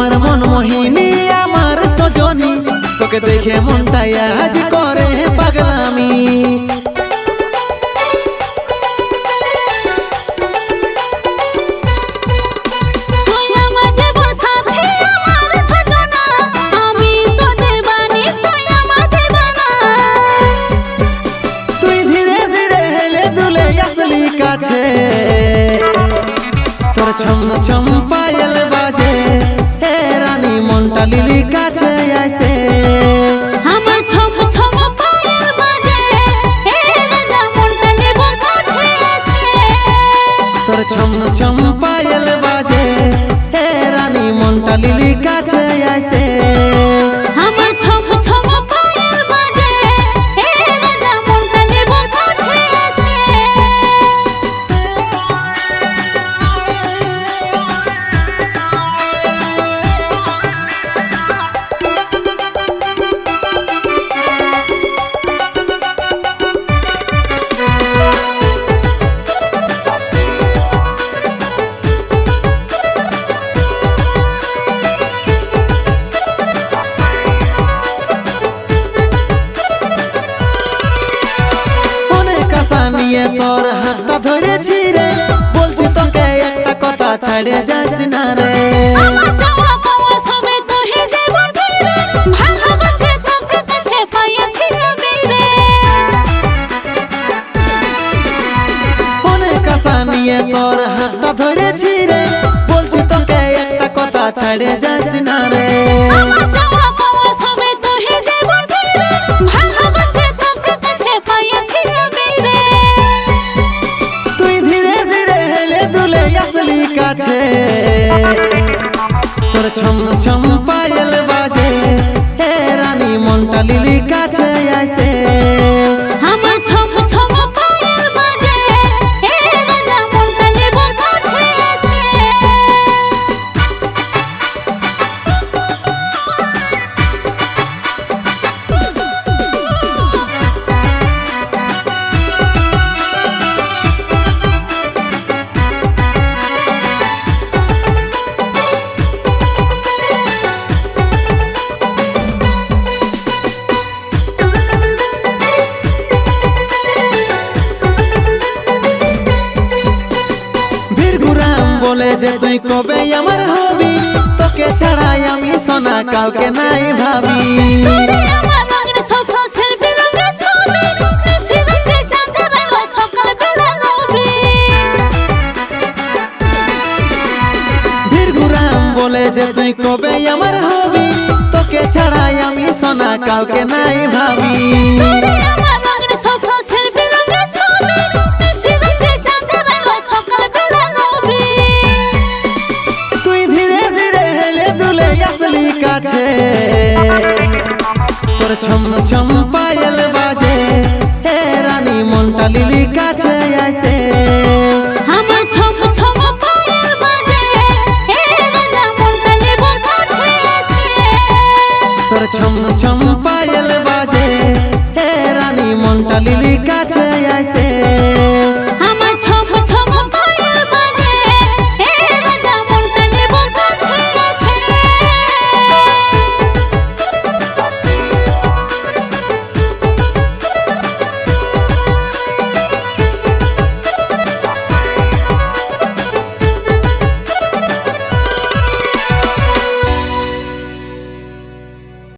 আমার মন মোহিনী আমার সজনী তোকে দেখে মনটাই আজ করে পাগলামি তোর ছম ছম পায়েল বাজে হে রানী মনটা লিলি কাছে আইছে আমার ছম ছম পায়েল বাজে হে রাজা মনটা লিলি কাছে আইছে তোর ছম ছম পায়েল বাজে হে রানী মনটা লিলি কাছে আইছে আমার ছম ছম পায়েল বাজে হে রাজা মনটা লিলি কাছে আইছে নিয়ে তোর হাতটা ধরেছি রে বলছি তোকে একটা কথা ছাড়ে যাস না রে আমার যাওয়া পাওয়া সবে তো হে জীবন রে ভালোবাসে তোকে কাছে পাইছি রে অনেক আশা নিয়ে তোর হাতটা ধরেছি রে বলছি তোকে একটা কথা ছাড়ে যাস না রে আমার যাওয়া পাওয়া সবে তো হে জীবন রে ভালোবাসে তোকে কাছে পাইছি রে তুই ধীরে ধীরে হেলে দুলে আসলি কাছে তোর ছম ছম পায়েল বাজে হে রানী মনটা লিলি কাছে আইছে আমার ছম ছম পায়েল বাজে হে রাজা মনটা লিলি কাছে আইছে বলে যে তুই কবে আমার হবি তোকে ছাড়াই আমি সোনা কাউকে নাই ভাবি আমার রঙের সফা সেলফি রঙের ছবি নিশিরাতে চাঁদের আলো সকাল বেলা নবী বীরগুরাম বলে যে তুই কবে আমার হবি তোকে ছাড়াই আমি সোনা কাউকে নাই ভাবি আমার রঙের সফা সেলফি রঙের ছবি নিশিরাতে চাঁদের আলো সকাল বেলা নবী তুই ধীরে ধীরে হেলে দুলে আসলি কাছে তোর ছম ছম পায়েল বাজে হে রানী মনটা লিলি কাছে আইছে আমার ছম ছম পায়েল বাজে হে রাজা মনটা লিলি কাছে আইছে তোর ছম ছম পায়েল বাজে হে রানী মনটা লিলি কাছে আইছে